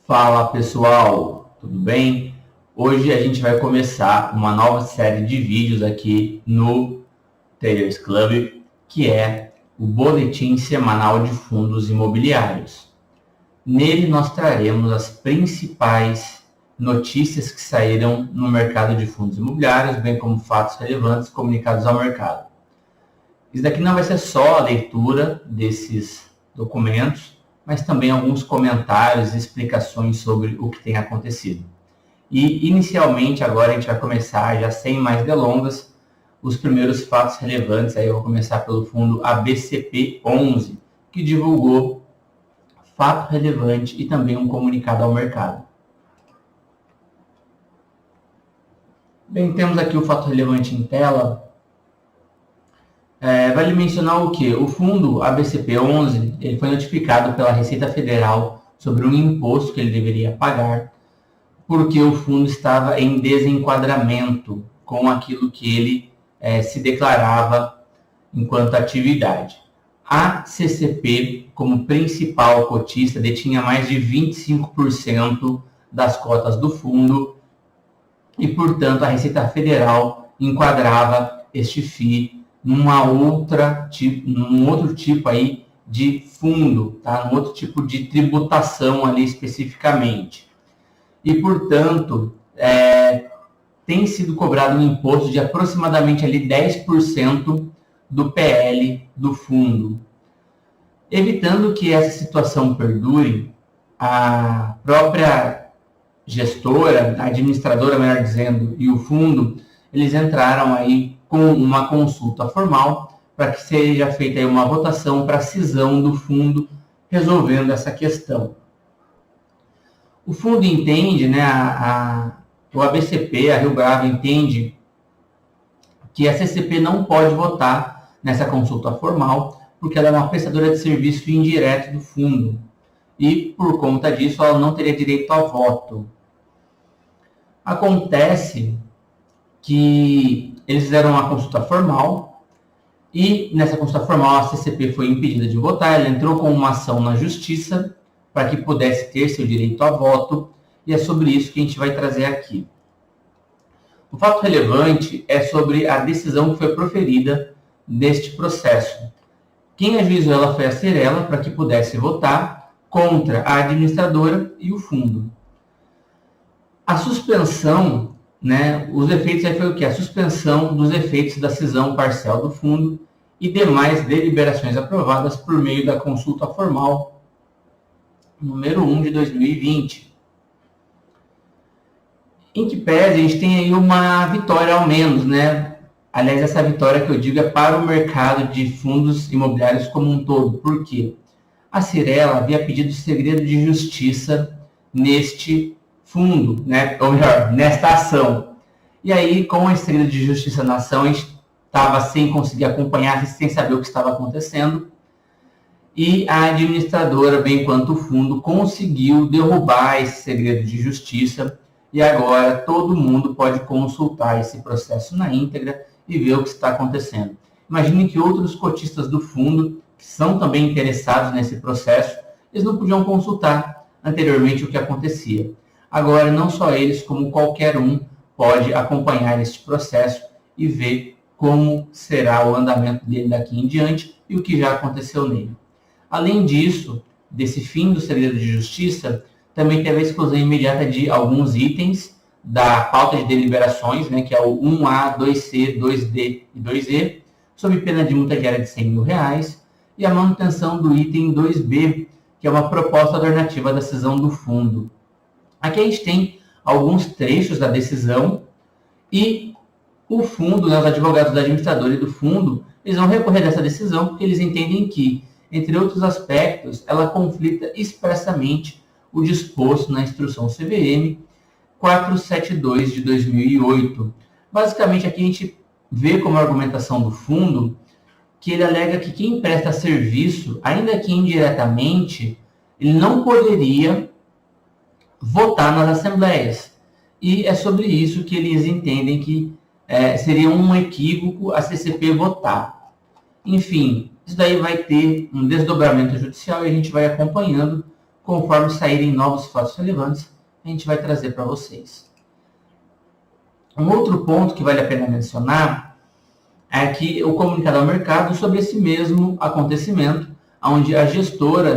Fala pessoal, tudo bem? Hoje a gente vai começar uma nova série de vídeos aqui no Traders Club, que é o Boletim Semanal de Fundos Imobiliários. Nele nós traremos as principais notícias que saíram no mercado de fundos imobiliários, bem como fatos relevantes comunicados ao mercado. Isso daqui não vai ser só a leitura desses documentos, mas também alguns comentários e explicações sobre o que tem acontecido. E, inicialmente, agora a gente vai começar, já sem mais delongas, os primeiros fatos relevantes. Aí eu vou começar pelo fundo ABCP11, que divulgou fato relevante e também um comunicado ao mercado. Bem, temos aqui o fato relevante em tela. Vale mencionar o que? O fundo ABCP11 ele foi notificado pela Receita Federal sobre um imposto que ele deveria pagar, porque o fundo estava em desenquadramento com aquilo que ele se declarava enquanto atividade. A CCP, como principal cotista, detinha mais de 25% das cotas do fundo e, portanto, a Receita Federal enquadrava este FII num outro tipo aí de fundo, tá? Num outro tipo de tributação ali especificamente. E, portanto, tem sido cobrado um imposto de aproximadamente ali 10% do PL do fundo. Evitando que essa situação perdure, a própria gestora, a administradora, melhor dizendo, e o fundo, eles entraram aí com uma consulta formal para que seja feita aí uma votação para a cisão do fundo, resolvendo essa questão. O fundo entende, o ABCP, a Rio Bravo, entende que a CCP não pode votar nessa consulta formal, porque ela é uma prestadora de serviço indireto do fundo. E, por conta disso, ela não teria direito a voto. Acontece que eles fizeram uma consulta formal e nessa consulta formal a CCP foi impedida de votar, ela entrou com uma ação na justiça para que pudesse ter seu direito a voto e é sobre isso que a gente vai trazer aqui. O fato relevante é sobre a decisão que foi proferida neste processo. Quem ajuizou ela foi a Cyrela para que pudesse votar contra a administradora e o fundo. A suspensão, os efeitos aí foi o que? A suspensão dos efeitos da cisão parcial do fundo e demais deliberações aprovadas por meio da consulta formal número 1 de 2020. Em que pese, a gente tem aí uma vitória ao menos, Aliás, essa vitória que eu digo é para o mercado de fundos imobiliários como um todo. Por quê? A Cyrela havia pedido segredo de justiça neste fundo, ou melhor, nesta ação. E aí, com a segredo de justiça na ação, a gente estava sem conseguir acompanhar, sem saber o que estava acontecendo. E a administradora, bem quanto o fundo, conseguiu derrubar esse segredo de justiça. E agora todo mundo pode consultar esse processo na íntegra e ver o que está acontecendo. Imagine que outros cotistas do fundo, que são também interessados nesse processo, eles não podiam consultar anteriormente o que acontecia. Agora, não só eles, como qualquer um pode acompanhar este processo e ver como será o andamento dele daqui em diante e o que já aconteceu nele. Além disso, desse fim do segredo de justiça, também teve a exclusão imediata de alguns itens da pauta de deliberações, que é o 1A, 2C, 2D e 2E, sob pena de multa diária de R$100 mil, e a manutenção do item 2B, que é uma proposta alternativa da cisão do fundo. Aqui a gente tem alguns trechos da decisão e o fundo, os advogados da administradora e do fundo, eles vão recorrer dessa decisão porque eles entendem que, entre outros aspectos, ela conflita expressamente o disposto na instrução CVM 472 de 2008. Basicamente, aqui a gente vê como argumentação do fundo que ele alega que quem presta serviço, ainda que indiretamente, ele não poderia votar nas assembleias. E é sobre isso que eles entendem que seria um equívoco a CCP votar. Enfim, isso daí vai ter um desdobramento judicial e a gente vai acompanhando Conforme saírem novos fatos relevantes, a gente vai trazer para vocês. Um outro ponto que vale a pena mencionar é que o comunicado ao mercado sobre esse mesmo acontecimento, onde a gestora,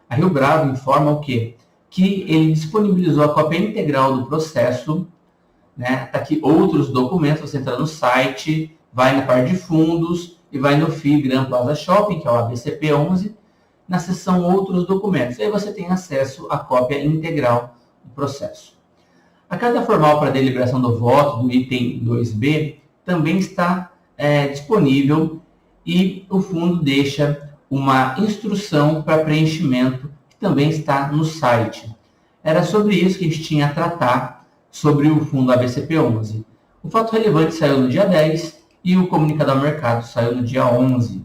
a Rio Bravo informa o quê? Que ele disponibilizou a cópia integral do processo, tá aqui outros documentos, você entra no site, vai na parte de fundos e vai no FII Gran Plaza Shopping, que é o ABCP11, na seção outros documentos. Aí você tem acesso à cópia integral do processo. A carta formal para deliberação do voto, do item 2B, também está disponível e o fundo deixa uma instrução para preenchimento que também está no site. Era sobre isso que a gente tinha a tratar sobre o fundo ABCP11. O fato relevante saiu no dia 10 e o comunicado ao mercado saiu no dia 11.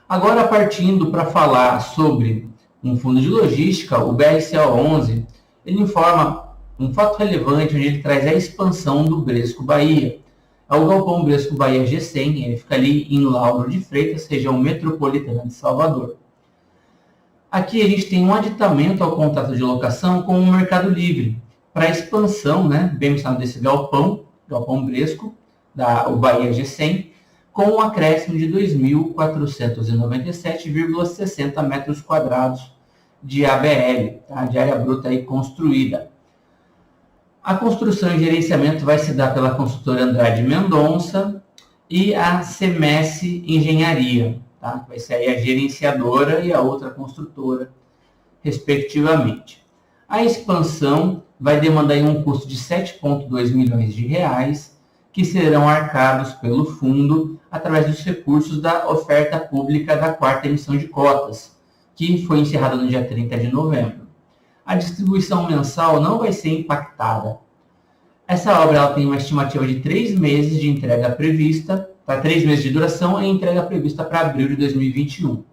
Agora, partindo para falar sobre um fundo de logística, o BRCO11, ele informa um fato relevante onde ele traz a expansão do Bresco Bahia. É o Galpão Bresco Bahia G100, ele fica ali em Lauro de Freitas, região metropolitana de Salvador. Aqui a gente tem um aditamento ao contrato de locação com o Mercado Livre, para a expansão, bem mencionado desse Galpão Bresco, o Bahia G100, com um acréscimo de 2.497,60 metros quadrados de ABL, de área bruta aí construída. A construção e gerenciamento vai se dar pela construtora Andrade Mendonça e a CMS Engenharia, vai ser aí a gerenciadora e a outra construtora, respectivamente. A expansão vai demandar aí um custo de 7,2 milhões de reais, que serão arcados pelo fundo através dos recursos da oferta pública da 4ª emissão de cotas, que foi encerrada no dia 30 de novembro. A distribuição mensal não vai ser impactada. Essa obra ela tem uma estimativa de 3 meses de entrega prevista, 3 meses de duração e entrega prevista para abril de 2021.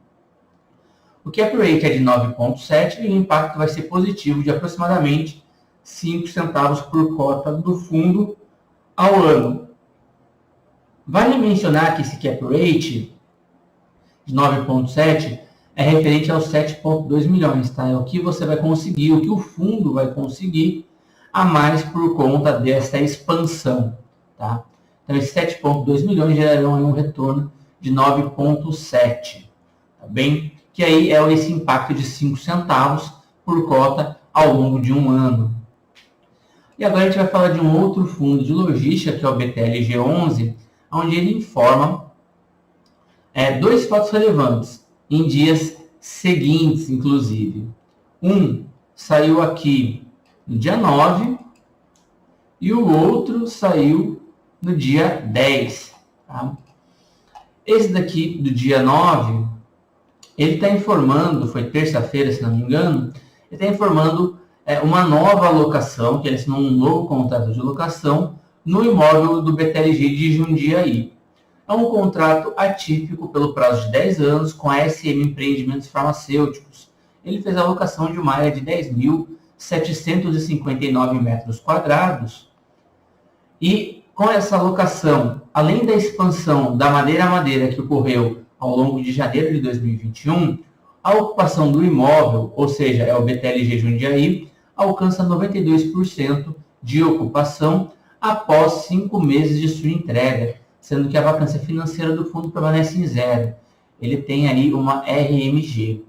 O cap rate é de 9,7 e o impacto vai ser positivo de aproximadamente 5 centavos por cota do fundo ao ano. Vale mencionar que esse cap rate de 9,7 é referente aos 7,2 milhões, É o que você vai conseguir, o que o fundo vai conseguir a mais por conta dessa expansão, Então, esses 7,2 milhões gerarão um retorno de 9,7, bem? Que aí é esse impacto de 5 centavos por cota ao longo de um ano. E agora a gente vai falar de um outro fundo de logística, que é o BTLG11, onde ele informa 2 fatos relevantes, em dias seguintes, inclusive. Um saiu aqui no dia 9 e o outro saiu no dia 10. Esse daqui, do dia 9, ele está informando, foi terça-feira, se não me engano, ele está informando uma nova alocação, que ele assinou um novo contrato de locação no imóvel do BTLG de Jundiaí. É um contrato atípico pelo prazo de 10 anos com a SM Empreendimentos Farmacêuticos. Ele fez a locação de uma área de 10.759 metros quadrados e com essa alocação, além da expansão da Madeira a Madeira que ocorreu ao longo de janeiro de 2021, a ocupação do imóvel, ou seja, é o BTLG Jundiaí, alcança 92% de ocupação após 5 meses de sua entrega, sendo que a vacância financeira do fundo permanece em zero. Ele tem aí uma RMG.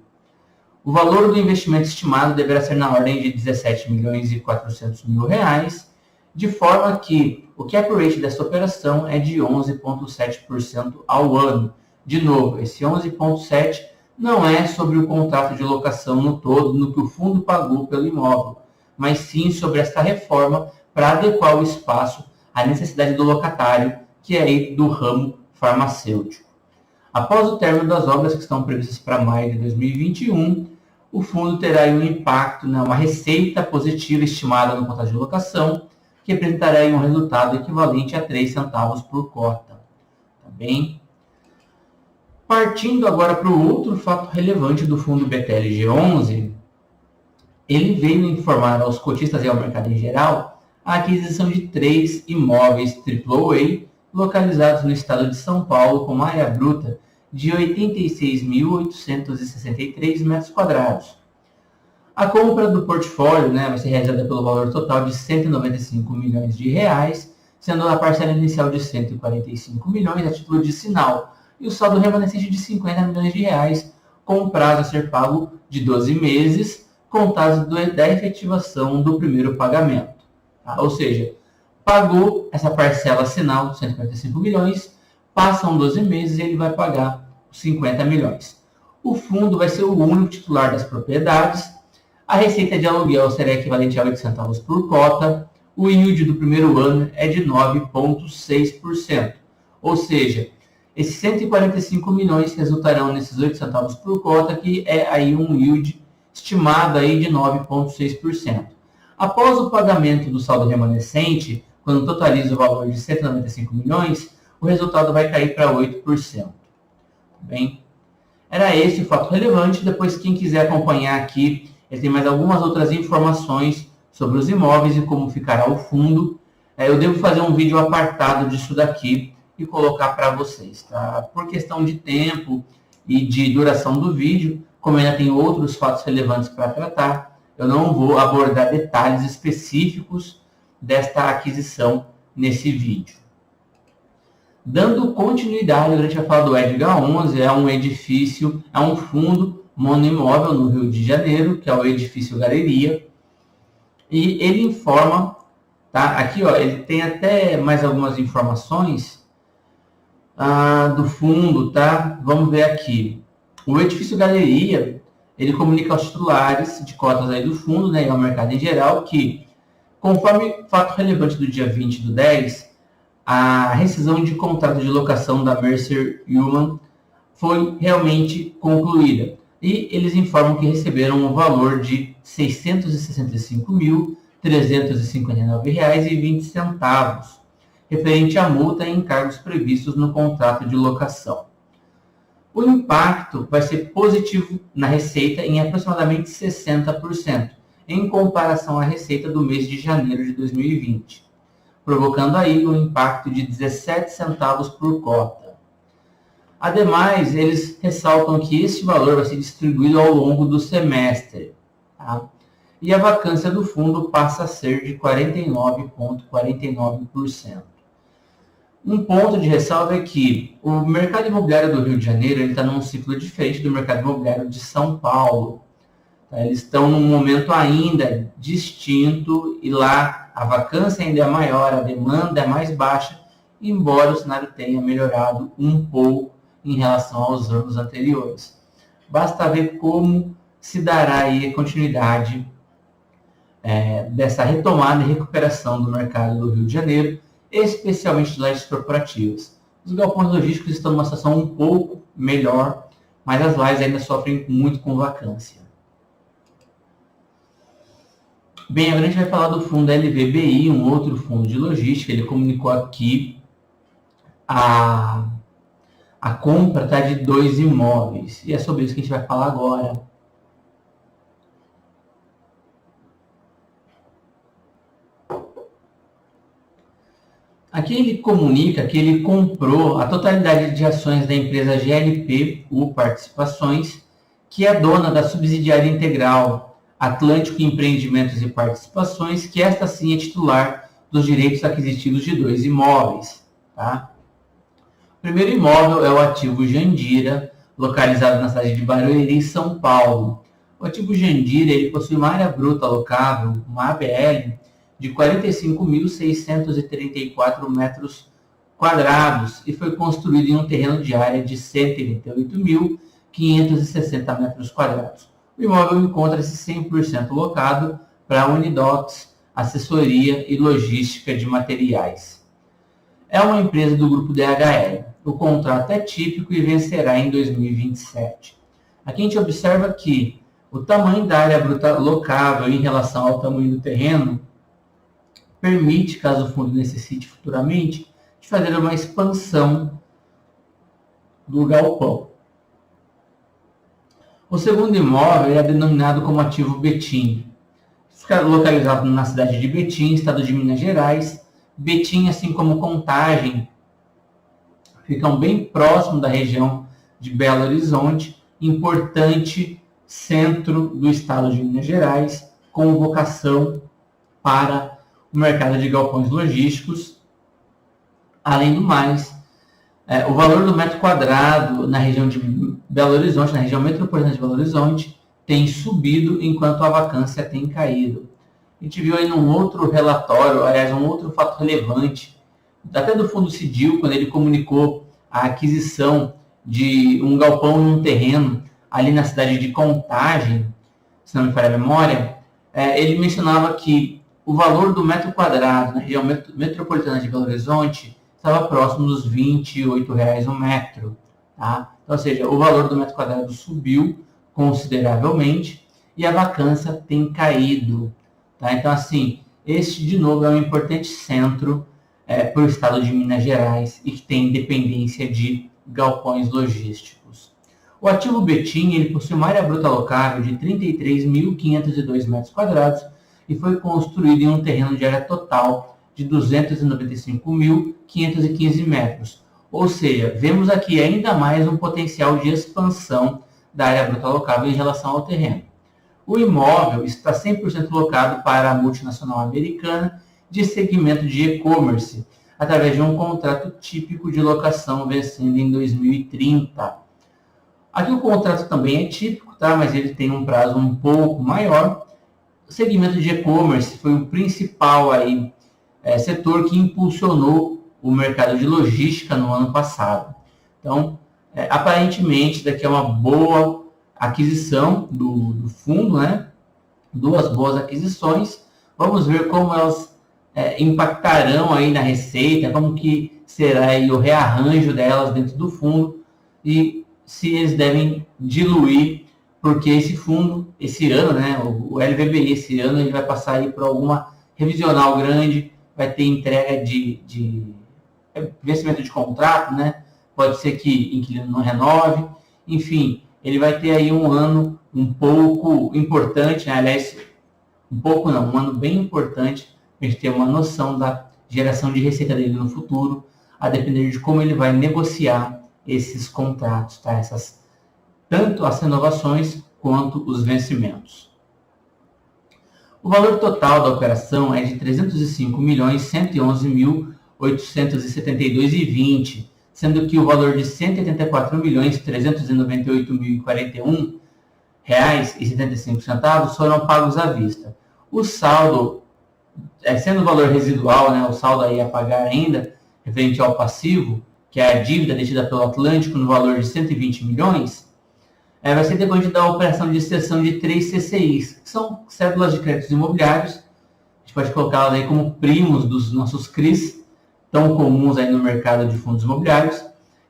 O valor do investimento estimado deverá ser na ordem de 17.400.000 reais, de forma que o cap rate dessa operação é de 11,7% ao ano. De novo, esse 11,7% não é sobre o contrato de locação no todo, no que o fundo pagou pelo imóvel, mas sim sobre esta reforma para adequar o espaço à necessidade do locatário, que é aí do ramo farmacêutico. Após o término das obras que estão previstas para maio de 2021, o fundo terá aí um impacto, uma receita positiva estimada no contrato de locação, que representará aí um resultado equivalente a 3 centavos por cota. Bem? Partindo agora para o outro fato relevante do fundo BTLG11, ele veio informar aos cotistas e ao mercado em geral a aquisição de 3 imóveis AAA localizados no estado de São Paulo com uma área bruta de 86.863 metros quadrados. A compra do portfólio, né, vai ser realizada pelo valor total de 195 milhões de reais, sendo a parcela inicial de 145 milhões a título de sinal e o saldo remanescente de 50 milhões de reais, com prazo a ser pago de 12 meses, contados da efetivação do primeiro pagamento. Tá? Ou seja, pagou essa parcela sinal de 145 milhões, passam 12 meses e ele vai pagar os 50 milhões. O fundo vai ser o único titular das propriedades. A receita de aluguel será equivalente a 8 centavos por cota. O yield do primeiro ano é de 9,6%. Ou seja, esses 145 milhões resultarão nesses 8 centavos por cota, que é aí um yield estimado aí de 9,6%. Após o pagamento do saldo remanescente, quando totaliza o valor de 195 milhões, o resultado vai cair para 8%. Bem, era esse o fato relevante. Depois, quem quiser acompanhar aqui, ele tem mais algumas outras informações sobre os imóveis e como ficará o fundo. Eu devo fazer um vídeo apartado disso daqui e colocar para vocês, tá? Por questão de tempo e de duração do vídeo, como ainda tem outros fatos relevantes para tratar, eu não vou abordar detalhes específicos desta aquisição nesse vídeo. Dando continuidade, a gente vai falar do Edgar 11, é um edifício, é um fundo monoimóvel no Rio de Janeiro, que é o Edifício Galeria, e ele informa, tá? Aqui, ó, ele tem até mais algumas informações do fundo, tá? Vamos ver aqui. O Edifício Galeria, ele comunica aos titulares de cotas aí do fundo, né, e ao mercado em geral, que, conforme fato relevante do dia 20/10, a rescisão de contrato de locação da Mercer Ullman foi realmente concluída. E eles informam que receberam um valor de R$ 665.359,20, referente à multa e encargos previstos no contrato de locação. O impacto vai ser positivo na receita em aproximadamente 60%, em comparação à receita do mês de janeiro de 2020. Provocando aí um impacto de 17 centavos por cota. Ademais, eles ressaltam que esse valor vai ser distribuído ao longo do semestre, tá? E a vacância do fundo passa a ser de 49,49%. Um ponto de ressalva é que o mercado imobiliário do Rio de Janeiro está num ciclo diferente do mercado imobiliário de São Paulo. Eles estão num momento ainda distinto e lá a vacância ainda é maior, a demanda é mais baixa, embora o cenário tenha melhorado um pouco em relação aos anos anteriores. Basta ver como se dará aí a continuidade dessa retomada e recuperação do mercado do Rio de Janeiro, especialmente de lajes corporativas. Os galpões logísticos estão numa situação um pouco melhor, mas as lajes ainda sofrem muito com vacância. Bem, agora a gente vai falar do fundo LVBI, um outro fundo de logística. Ele comunicou aqui a compra, tá, de 2 imóveis. E é sobre isso que a gente vai falar agora. Aqui ele comunica que ele comprou a totalidade de ações da empresa GLP-U Participações, que é dona da subsidiária integral Atlântico Empreendimentos e Participações, que esta sim é titular dos direitos aquisitivos de 2 imóveis. Tá? O primeiro imóvel é o ativo Jandira, localizado na cidade de Barueri, São Paulo. O ativo Jandira ele possui uma área bruta alocável, uma ABL, de 45.634 metros quadrados e foi construído em um terreno de área de 128.560 metros quadrados. O imóvel encontra-se 100% locado para a Unidocs, assessoria e logística de materiais. É uma empresa do grupo DHL. O contrato é típico e vencerá em 2027. Aqui a gente observa que o tamanho da área bruta locável em relação ao tamanho do terreno permite, caso o fundo necessite futuramente, de fazer uma expansão do galpão. O segundo imóvel é denominado como ativo Betim. Fica localizado na cidade de Betim, estado de Minas Gerais. Betim, assim como Contagem, ficam bem próximo da região de Belo Horizonte, importante centro do estado de Minas Gerais, com vocação para o mercado de galpões logísticos. Além do mais, o valor do metro quadrado na região de Belo Horizonte, na região metropolitana de Belo Horizonte, tem subido enquanto a vacância tem caído. A gente viu aí num outro relatório, aliás, um outro fato relevante, até do Fundo Civil, quando ele comunicou a aquisição de um galpão num terreno ali na cidade de Contagem, se não me falha a memória, ele mencionava que o valor do metro quadrado na região metropolitana de Belo Horizonte estava próximo dos R$ 28,00 um metro. Tá? Então, ou seja, o valor do metro quadrado subiu consideravelmente e a vacância tem caído. Tá? Então, assim, este, de novo, é um importante centro para o estado de Minas Gerais e que tem dependência de galpões logísticos. O ativo Betim, ele possui uma área bruta locável de 33.502 metros quadrados e foi construído em um terreno de área total de 295.515 metros. Ou seja, vemos aqui ainda mais um potencial de expansão da área bruta locável em relação ao terreno. O imóvel está 100% locado para a multinacional americana de segmento de e-commerce, através de um contrato típico de locação vencendo em 2030. Aqui o contrato também é típico, tá? Mas ele tem um prazo um pouco maior. O segmento de e-commerce foi o principal aí, setor que impulsionou o mercado de logística no ano passado. Então, aparentemente, daqui é uma boa aquisição do fundo, né? Duas boas aquisições. Vamos ver como elas impactarão aí na receita, como que será aí o rearranjo delas dentro do fundo e se eles devem diluir, porque esse fundo, esse ano, né, o LVBI esse ano, ele vai passar aí por alguma revisional grande, vai ter entrega de vencimento de contrato, né? Pode ser que inquilino não renove, enfim, ele vai ter aí um ano um pouco importante, né? Aliás, um ano bem importante para a gente ter uma noção da geração de receita dele no futuro, a depender de como ele vai negociar esses contratos, tá? Tanto as renovações quanto os vencimentos. O valor total da operação é de R$ 305.111.872,20, sendo que o valor de R$ 184.398.041,75 foram pagos à vista. O saldo, sendo o valor residual, né, o saldo aí a pagar ainda, referente ao passivo, que é a dívida detida pelo Atlântico no valor de 120 milhões, vai ser decorrente da operação de cessão de 3 CCIs, que são cédulas de créditos imobiliários. A gente pode colocá-las aí como primos dos nossos CRIs, tão comuns aí no mercado de fundos imobiliários,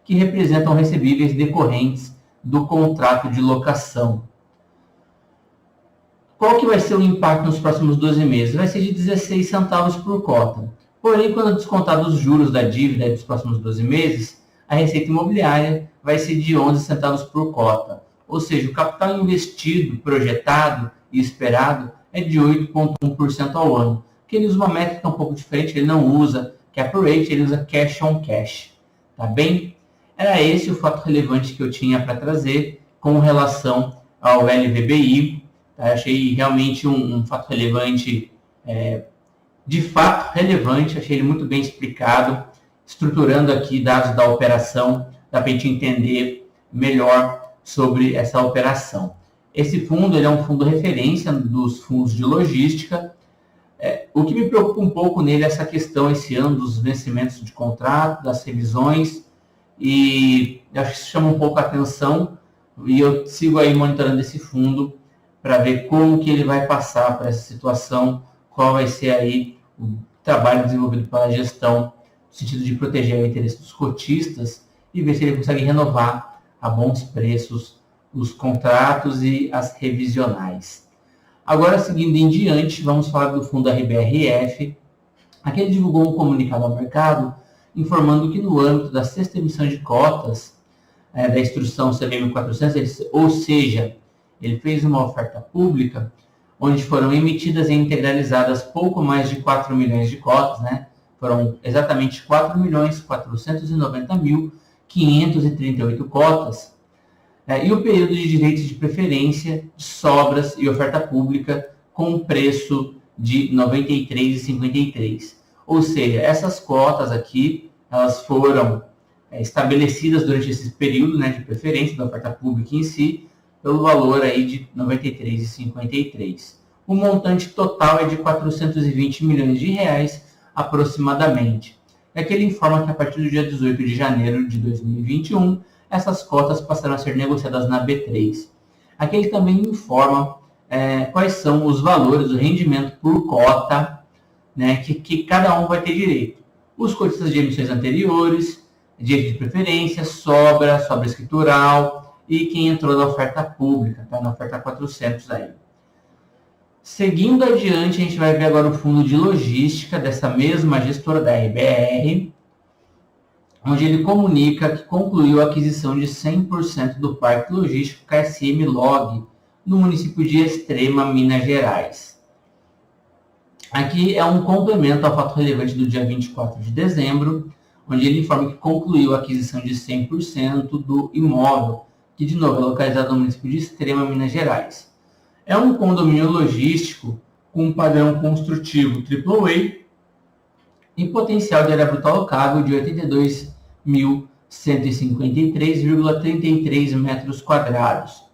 que representam recebíveis decorrentes do contrato de locação. Qual que vai ser o impacto nos próximos 12 meses? Vai ser de 16 centavos por cota. Porém, quando descontados os juros da dívida dos próximos 12 meses, a receita imobiliária vai ser de 11 centavos por cota. Ou seja, o capital investido, projetado e esperado é de 8,1% ao ano. Porque ele usa uma métrica um pouco diferente, ele não usa cap rate, ele usa cash on cash. Tá bem? Era esse o fato relevante que eu tinha para trazer com relação ao LVBI. Tá? Eu achei realmente um fato relevante, de fato relevante, achei ele muito bem explicado, estruturando aqui dados da operação, dá para a gente entender melhor sobre essa operação. Esse fundo ele é um fundo referência dos fundos de logística. O que me preocupa um pouco nele é essa questão esse ano dos vencimentos de contrato, das revisões, e acho que isso chama um pouco a atenção, e eu sigo aí monitorando esse fundo para ver como que ele vai passar para essa situação, qual vai ser aí o trabalho desenvolvido pela gestão, no sentido de proteger o interesse dos cotistas e ver se ele consegue renovar a bons preços os contratos e as revisionais. Agora, seguindo em diante, vamos falar do fundo RBRF. Aqui ele divulgou um comunicado ao mercado informando que no âmbito da sexta emissão de cotas da instrução CVM 400, ou seja, ele fez uma oferta pública onde foram emitidas e integralizadas pouco mais de 4 milhões de cotas, né? Foram exatamente 4.490.538 cotas, E o período de direitos de preferência, de sobras e oferta pública com preço de R$ 93,53. Ou seja, essas cotas aqui, elas foram estabelecidas durante esse período, né, de preferência da oferta pública em si, pelo valor aí de R$ 93,53. O montante total é de R$ 420 milhões aproximadamente. É que ele informa que a partir do dia 18 de janeiro de 2021, essas cotas passarão a ser negociadas na B3. Aqui ele também informa quais são os valores, o rendimento por cota, né, que cada um vai ter direito. Os cotistas de emissões anteriores, direito de preferência, sobra escritural e quem entrou na oferta pública, tá? Na oferta 400 aí. Seguindo adiante, a gente vai ver agora o fundo de logística dessa mesma gestora da RBR, onde ele comunica que concluiu a aquisição de 100% do parque logístico KSM Log, no município de Extrema, Minas Gerais. Aqui é um complemento ao fato relevante do dia 24 de dezembro, onde ele informa que concluiu a aquisição de 100% do imóvel, que de novo é localizado no município de Extrema, Minas Gerais. É um condomínio logístico com um padrão construtivo AAA e potencial de área bruta alocável de 82.153,33 metros quadrados.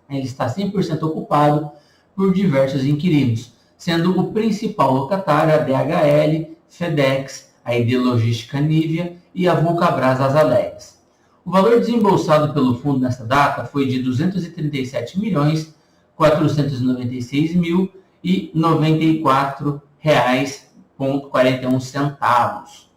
Ele está 100% ocupado por diversos inquilinos, sendo o principal locatário a DHL, FedEx, a ID Logística Nívea e a Vulcabras Azadex. O valor desembolsado pelo fundo nessa data foi de R$ 237.496.094,41.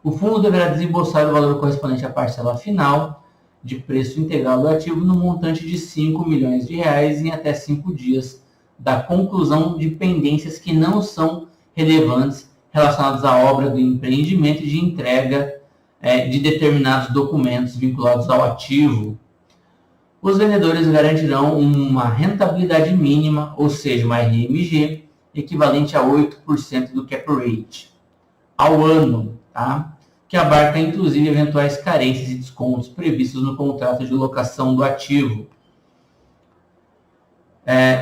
O fundo deverá desembolsar o valor correspondente à parcela final de preço integral do ativo no montante de R$ 5 milhões em até 5 dias da conclusão de pendências que não são relevantes relacionadas à obra do empreendimento e de entrega de determinados documentos vinculados ao ativo. Os vendedores garantirão uma rentabilidade mínima, ou seja, uma RMG, equivalente a 8% do cap rate ao ano, tá? Que abarca inclusive eventuais carências e descontos previstos no contrato de locação do ativo.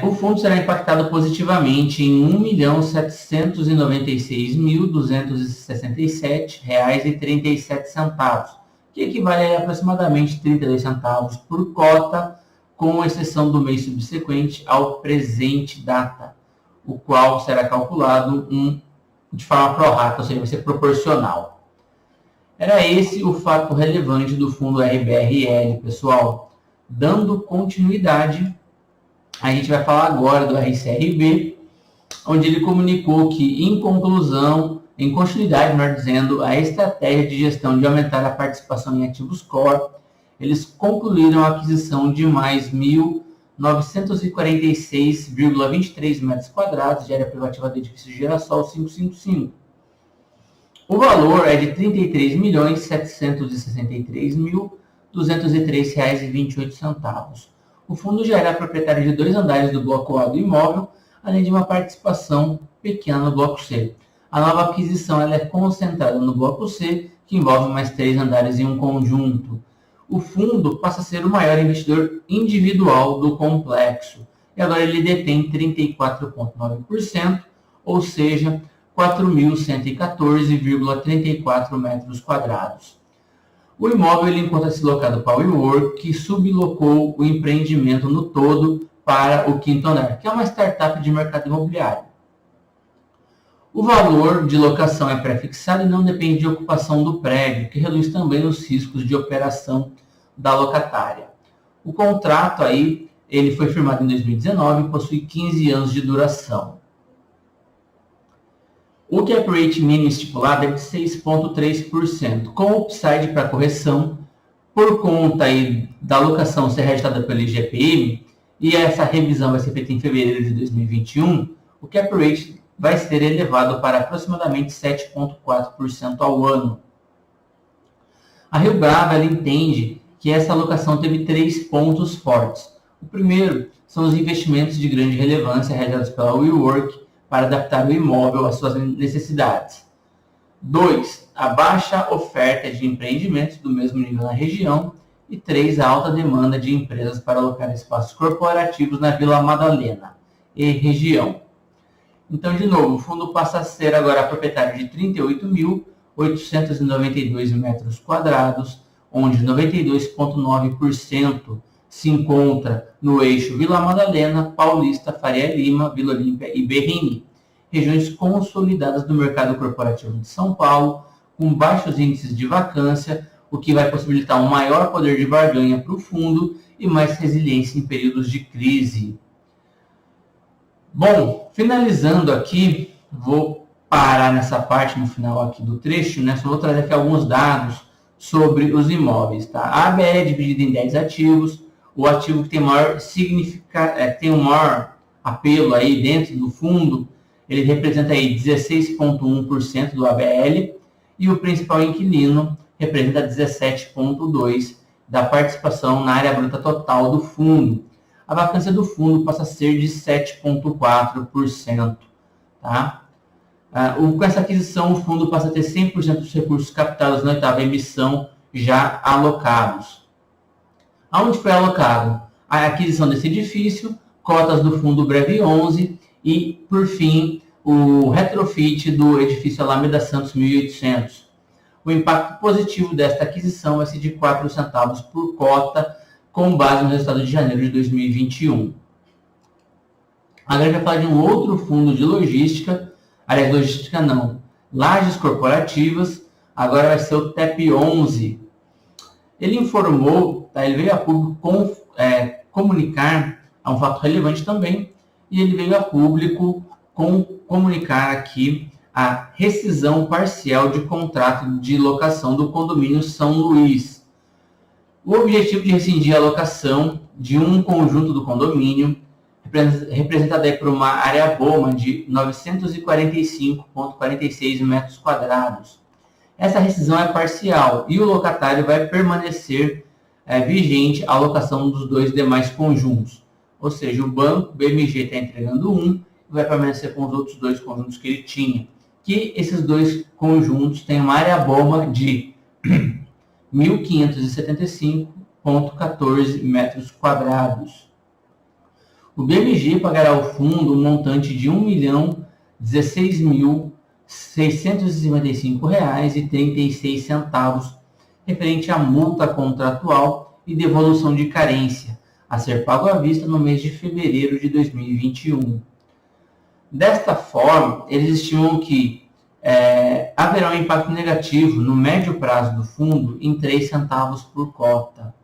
O fundo será impactado positivamente em R$ 1.796.267,37, que equivale a aproximadamente 32 centavos por cota, com exceção do mês subsequente ao presente data, o qual será calculado de forma pro rata, ou seja, vai ser proporcional. Era esse o fato relevante do fundo RBRL, pessoal. Dando continuidade, a gente vai falar agora do RCRB, onde ele comunicou que, em continuidade, melhor dizendo, a estratégia de gestão de aumentar a participação em ativos core, eles concluíram a aquisição de mais 1.946,23 metros quadrados de área privativa do edifício Girassol 555. O valor é de R$ 33.763.203,28. O fundo já era proprietário de 2 andares do bloco A do imóvel, além de uma participação pequena no bloco C. A nova aquisição ela é concentrada no bloco C, que envolve mais 3 andares em um conjunto. O fundo passa a ser o maior investidor individual do complexo, e agora ele detém 34,9%, ou seja, 4.114,34 metros quadrados. O imóvel encontra-se locado para o WeWork, que sublocou o empreendimento no todo para o quinto andar, que é uma startup de mercado imobiliário. O valor de locação é pré-fixado e não depende de ocupação do prédio, que reduz também os riscos de operação da locatária. O contrato aí, ele foi firmado em 2019 e possui 15 anos de duração. O cap rate mínimo estipulado é de 6,3%, com upside para correção, por conta aí da locação ser registrada pelo IGPM, e essa revisão vai ser feita em fevereiro de 2021, o cap rate vai ser elevado para aproximadamente 7,4% ao ano. A Rio Bravo ela entende que essa alocação teve 3 pontos fortes. O primeiro são os investimentos de grande relevância realizados pela WeWork para adaptar o imóvel às suas necessidades. 2. A baixa oferta de empreendimentos do mesmo nível na região. E 3, a alta demanda de empresas para alocar espaços corporativos na Vila Madalena e região. Então, de novo, o fundo passa a ser agora proprietário de 38.892 metros quadrados, onde 92,9% se encontra no eixo Vila Madalena, Paulista, Faria Lima, Vila Olímpia e Berrini, regiões consolidadas do mercado corporativo de São Paulo, com baixos índices de vacância, o que vai possibilitar um maior poder de barganha para o fundo e mais resiliência em períodos de crise. Bom, finalizando aqui, vou parar nessa parte no final aqui do trecho, né? Só vou trazer aqui alguns dados sobre os imóveis, tá? A ABL é dividida em 10 ativos, o ativo que tem tem um maior apelo aí dentro do fundo, ele representa aí 16,1% do ABL, e o principal inquilino representa 17,2% da participação na área bruta total do fundo. A vacância do fundo passa a ser de 7,4%. Tá? Com essa aquisição, o fundo passa a ter 100% dos recursos captados na oitava emissão já alocados. Aonde foi alocado? A aquisição desse edifício, cotas do fundo Breve 11 e, por fim, o retrofit do edifício Alameda Santos 1800. O impacto positivo desta aquisição vai ser de 4 centavos por cota, com base no resultado de janeiro de 2021. Agora a gente vai falar de um outro fundo de logística, aliás, logística não, lajes corporativas, agora vai ser o TEP 11. Ele informou, tá, ele veio a público comunicar, é um fato relevante também, e ele veio a público comunicar aqui a rescisão parcial de contrato de locação do condomínio São Luís. O objetivo de rescindir a locação de um conjunto do condomínio, representado aí por uma área BOMA de 945,46 metros quadrados. Essa rescisão é parcial e o locatário vai permanecer vigente a locação dos dois demais conjuntos. Ou seja, o banco, BMG, está entregando um e vai permanecer com os outros dois conjuntos que ele tinha. Que esses dois conjuntos têm uma área BOMA de 1.575,14 metros quadrados. O BMG pagará ao fundo um montante de R$ 1.016.655,36, referente à multa contratual e devolução de carência, a ser pago à vista no mês de fevereiro de 2021. Desta forma, eles estimam que haverá um impacto negativo no médio prazo do fundo em 3 centavos por cota.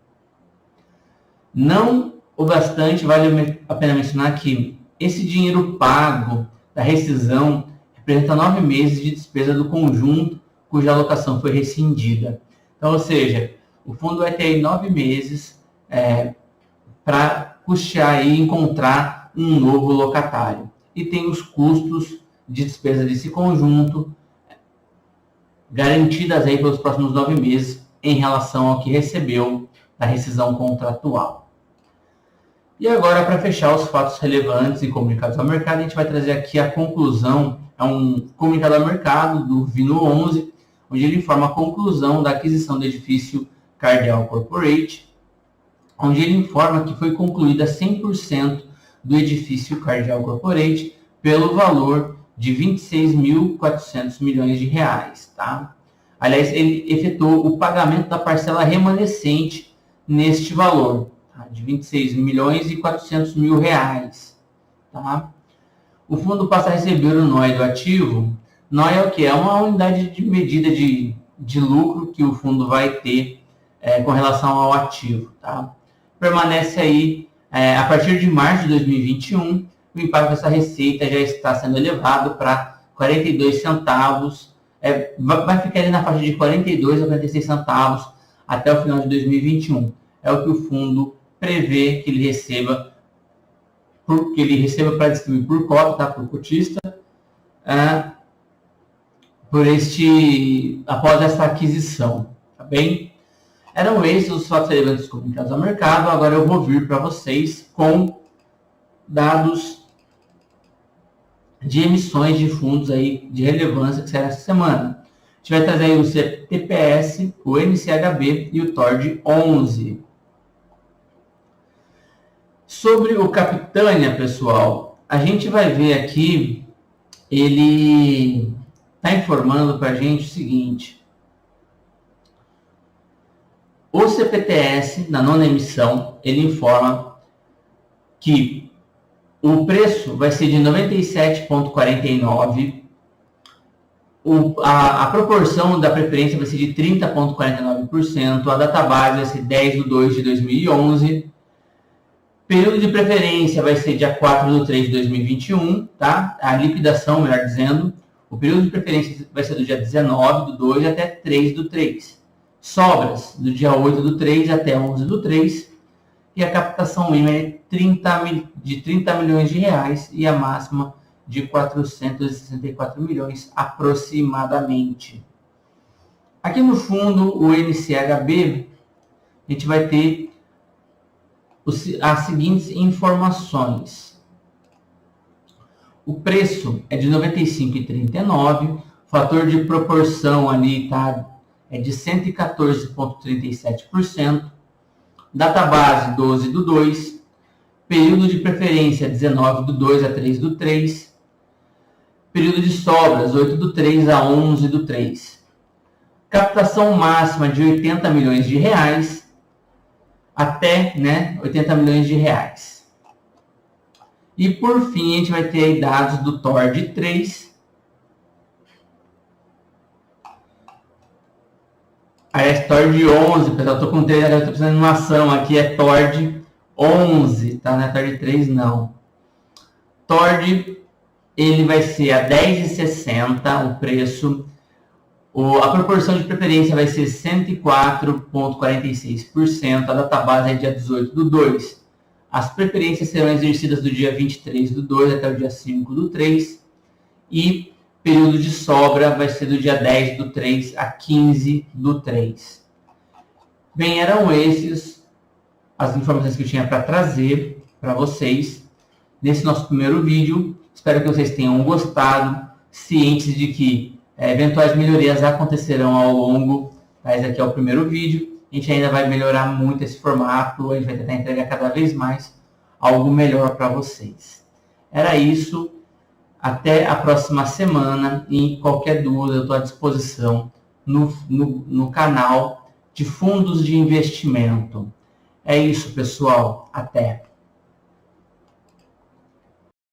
Não o bastante, vale a pena mencionar que esse dinheiro pago da rescisão representa 9 meses de despesa do conjunto cuja alocação foi rescindida. Então, ou seja, o fundo vai ter aí 9 meses para custear e encontrar um novo locatário. E tem os custos de despesa desse conjunto garantidas aí pelos próximos 9 meses em relação ao que recebeu da rescisão contratual. E agora, para fechar os fatos relevantes e comunicados ao mercado, a gente vai trazer aqui a conclusão, é um comunicado ao mercado do Vino 11, onde ele informa a conclusão da aquisição do edifício Cardeal Corporate, onde ele informa que foi concluída 100% do edifício Cardeal Corporate pelo valor de 26.400 milhões de reais. Tá? Aliás, ele efetuou o pagamento da parcela remanescente neste valor, tá? De 26 milhões e 400 mil reais. Tá? O fundo passa a receber o NOI do ativo. NOI é o que? É uma unidade de medida de lucro que o fundo vai ter com relação ao ativo. Tá? Permanece aí, a partir de março de 2021, o impacto dessa receita já está sendo elevado para 42 centavos, vai ficar ali na faixa de 42 a 46 centavos até o final de 2021. É o que o fundo prevê que ele receba para distribuir por cota, tá? Por cotista, após essa aquisição. Tá bem? Eram esses os fatos relevantes comunicados ao mercado. Agora eu vou vir para vocês com dados de emissões de fundos aí de relevância que será essa semana. gente vai trazer aí o CTPS, o NCHB e o TORD 11. Sobre o Capitânia, pessoal, a gente vai ver aqui, ele está informando para a gente o seguinte: o CPTS, na nona emissão, ele informa que o preço vai ser de 97,49, a proporção da preferência vai ser de 30,49%, a data base vai ser 10/2/2011, período de preferência vai ser dia 4/3/2021, tá? A liquidação, melhor dizendo, o período de preferência vai ser do dia 19/2 até 3/3. Sobras do dia 8/3 até 11/3, e a captação mínima é de 30 milhões de reais e a máxima de 464 milhões aproximadamente. Aqui no fundo, o NCHB, a gente vai ter as seguintes informações. O preço é de 95,39, o fator de proporção ali é de 114,37%, data base 12/2, período de preferência 19/2 a 3/3, período de sobras 8/3 a 11/3, captação máxima de 80 milhões de reais até 80 milhões de reais. E por fim a gente vai ter aí dados do TORD 3. Aliás, TORD 11, pessoal, estou com 3, agora estou precisando de uma ação aqui, é TORD 11, tá? Não é TORD 3 não. TORD, ele vai ser a 10,60 o preço, a proporção de preferência vai ser 104,46%, a data base é dia 18/2. As preferências serão exercidas do dia 23/2 até o dia 5/3, e período de sobra vai ser do dia 10/3 a 15/3. Bem, eram esses as informações que eu tinha para trazer para vocês nesse nosso primeiro vídeo. Espero que vocês tenham gostado, cientes de que eventuais melhorias acontecerão ao longo. Esse aqui é o primeiro vídeo. A gente ainda vai melhorar muito esse formato, a gente vai tentar entregar cada vez mais algo melhor para vocês. Era isso. Até a próxima semana, e qualquer dúvida eu estou à disposição no canal de fundos de investimento. É isso, pessoal. Até!